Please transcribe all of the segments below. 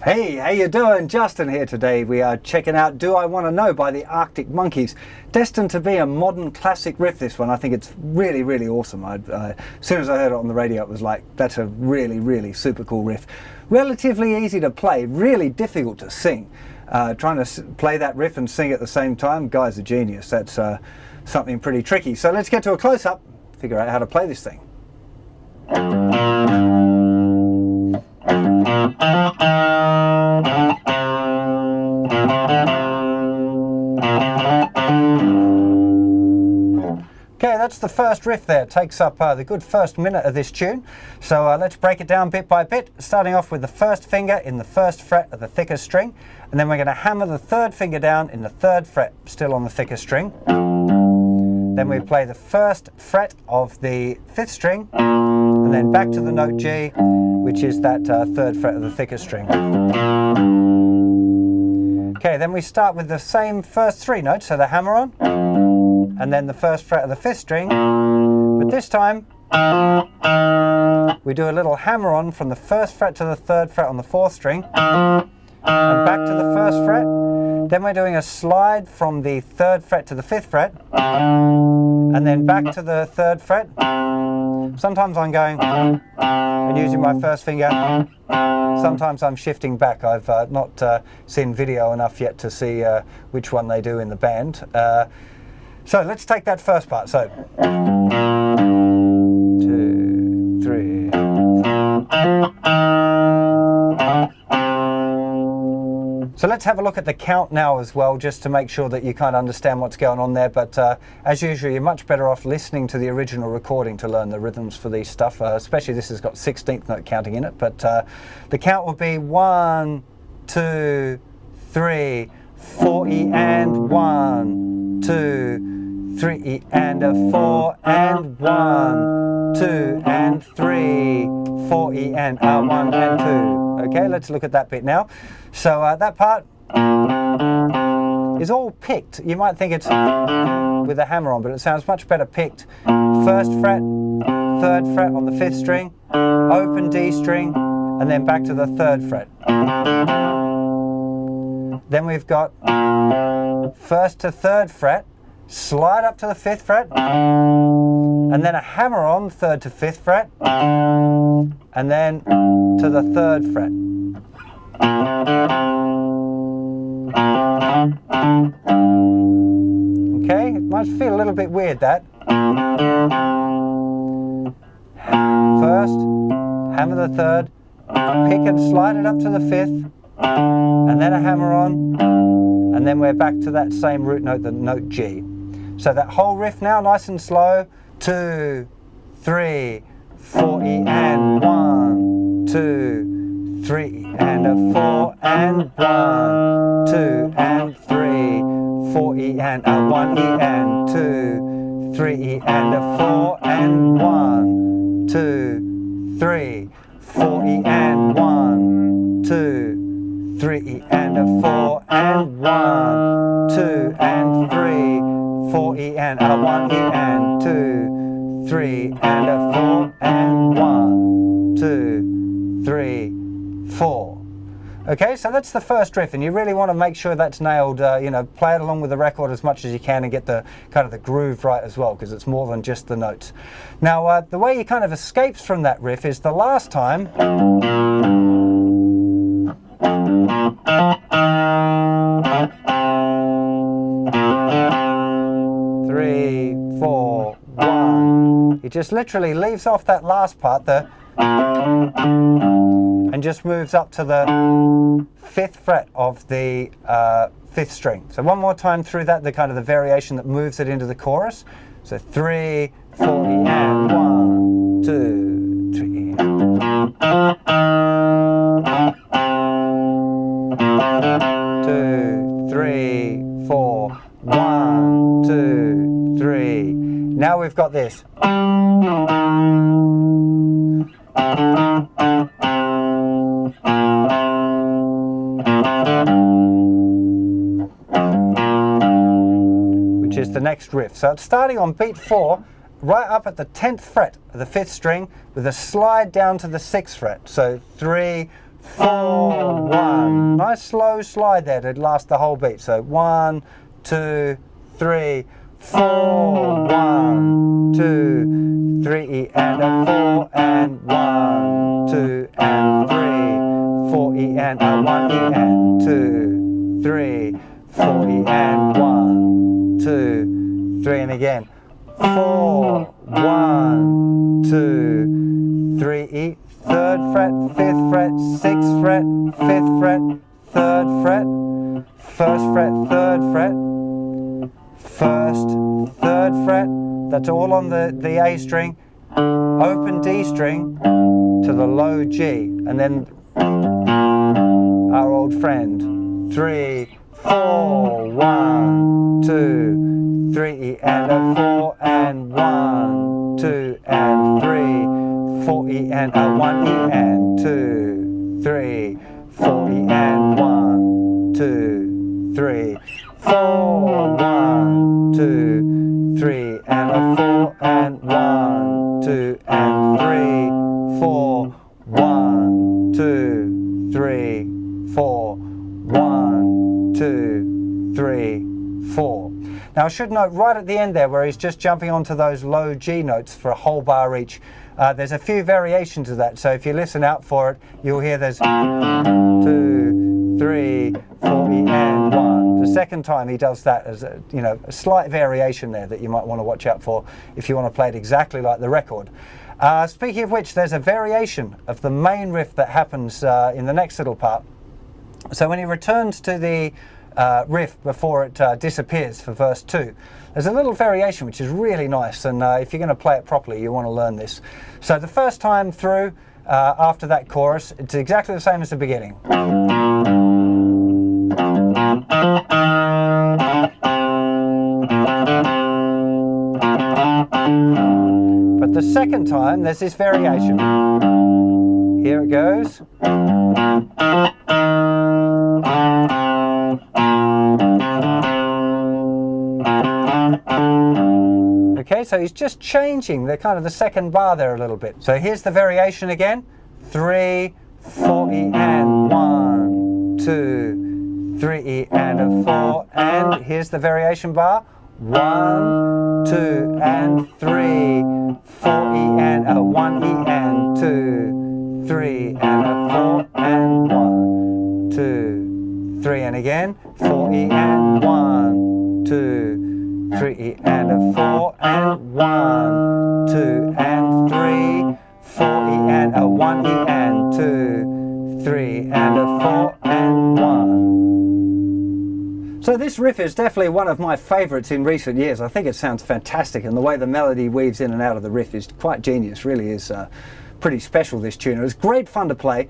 Hey, how you doing? Justin here today. We are checking out Do I Want to Know by the Arctic Monkeys. Destined to be a modern classic riff, this one. I think it's really, really awesome. As soon as I heard it on the radio, it was like, that's a really, really super cool riff. Relatively easy to play, really difficult to sing. Trying to play that riff and sing at the same time, guy's a genius. That's something pretty tricky. So let's get to a close-up, figure out how to play this thing. Okay, that's the first riff there. It takes up the good first minute of this tune. So let's break it down bit by bit, starting off with the first finger in the first fret of the thickest string, and then we're going to hammer the third finger down in the third fret, still on the thickest string. Then we play the first fret of the fifth string, and then back to the note G, which is that third fret of the thickest string. Okay, then we start with the same first three notes, so the hammer on, and then the first fret of the fifth string, but this time we do a little hammer on from the first fret to the third fret on the fourth string, and back to the first fret. Then we're doing a slide from the third fret to the fifth fret, and then back to the third fret. Sometimes I'm going and using my first finger. Sometimes I'm shifting back. I've not seen video enough yet to see which one they do in the band. So let's take that first part. So 2, 3. So let's have a look at the count now as well, just to make sure that you kind of understand what's going on there. But as usual, you're much better off listening to the original recording to learn the rhythms for these stuff, especially this has got 16th note counting in it. But the count will be 1, 2, 3, 4 E and 1, 2, 3 E and a 4 and 1, 2 and 3, 4 E and a 1 and 2. Okay, let's look at that bit now. So that part is all picked. You might think it's with a hammer on, but it sounds much better picked. First fret, third fret on the fifth string, open D string, and then back to the third fret. Then we've got first to third fret, slide up to the fifth fret, and then a hammer on third to fifth fret, and then to the third fret. Okay, it might feel a little bit weird, that. First, hammer the third, pick and slide it up to the fifth, and then a hammer on, and then we're back to that same root note, the note G. So that whole riff now, nice and slow. 2, 3, 4 E and 1, 2, 3 and a 4 and 1, 2 and 3, 4 E and a 1 E and 2, 3 E and a 4 and 1, 2, 3, 4 E and 1, 2, 3 E and a 4 and 1, 2 and 3, 4 E and a 1 E and 2, 3 and a 4 and 1, 2, 3, 4. Okay, so that's the first riff, and you really want to make sure that's nailed. You know, play it along with the record as much as you can and get the kind of the groove right as well, because it's more than just the notes. Now, the way he kind of escapes from that riff is the last time. 3, 4, 1. He just literally leaves off that last part there and just moves up to the 5th fret of the 5th string. So one more time through that, the kind of the variation that moves it into the chorus. So 3, 4, and 1, 2, 3. 2, 3, 4, 1, 2, 3. Now we've got this. Which is the next riff. So it's starting on beat 4, right up at the 10th fret of the 5th string, with a slide down to the 6th fret. So 3, 4, 1. Nice slow slide there to last the whole beat. So 1, 2, 3, 4, 1, 2, 3, and a 4, and 1, 2, and 3, 4, E, and a 1, E, and 2, 3, 4, E, and 1, 2, 3, and again. 4, 1, 2, 3, E, 3rd fret, 5th fret, 6th fret, 5th fret, 3rd fret, 1st fret, 3rd fret, 1st, 3rd fret. That's all on the A string, open D string to the low G, and then our old friend. 3, 4, 1, 2, 3, and a 4, and 1, 2, and 3, 4, E, and a 1, E, and 2, 3, 4, E, and 1, 2, 3, 4, 1, 2, 3, and a 4, and 1, 2, and 3, 4, 1, 2, 3, 4, 1, 2, 3, 4. Now I should note right at the end there where he's just jumping onto those low G notes for a whole bar each. There's a few variations of that, so if you listen out for it, you'll hear there's 2, 3, 4, E, and 1. The second time he does that as a, you know, a slight variation there that you might want to watch out for if you want to play it exactly like the record. Speaking of which, there's a variation of the main riff that happens in the next little part. So when he returns to the riff before it disappears for verse 2, there's a little variation which is really nice, and if you're going to play it properly you want to learn this. So the first time through, after that chorus, it's exactly the same as the beginning. But the second time there's this variation. Here it goes. Okay, so he's just changing the kind of the second bar there a little bit. So here's the variation again. 3, 4, E, and 1, 2, 3, E, and a 4, and here's the variation bar. 1, 2, and 3, 4, E, and a 1, E, and 2, 3, and a 4, and 1, 2, 3, and again. 4, E, and 1, 2, 3, E, and a 4, and 1, 2, and 3, 4, E, and a 1, E, and 2, 3, and a 4, and 1. So this riff is definitely one of my favorites in recent years. I think it sounds fantastic, and the way the melody weaves in and out of the riff is quite genius. Really is pretty special, this tune. It was great fun to play.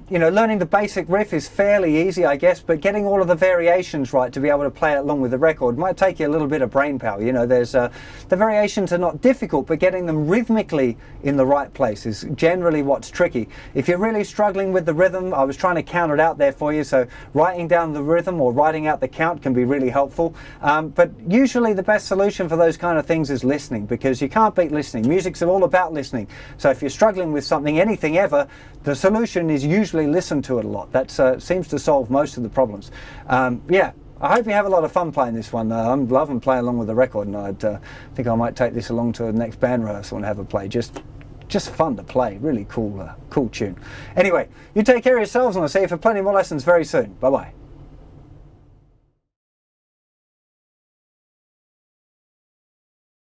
You know, learning the basic riff is fairly easy, I guess, but getting all of the variations right to be able to play it along with the record might take you a little bit of brain power. You know, there's the variations are not difficult, but getting them rhythmically in the right place is generally what's tricky. If you're really struggling with the rhythm, I was trying to count it out there for you, so writing down the rhythm or writing out the count can be really helpful. But usually the best solution for those kind of things is listening, because you can't beat listening. Music's all about listening. So if you're struggling struggling with something, anything ever, the solution is usually listen to it a lot. That seems to solve most of the problems. Yeah, I hope you have a lot of fun playing this one. I'm loving playing along with the record, and I think I might take this along to the next band rehearsal and have a play. Just fun to play, really cool, cool tune. Anyway, you take care of yourselves, and I'll see you for plenty more lessons very soon. Bye-bye.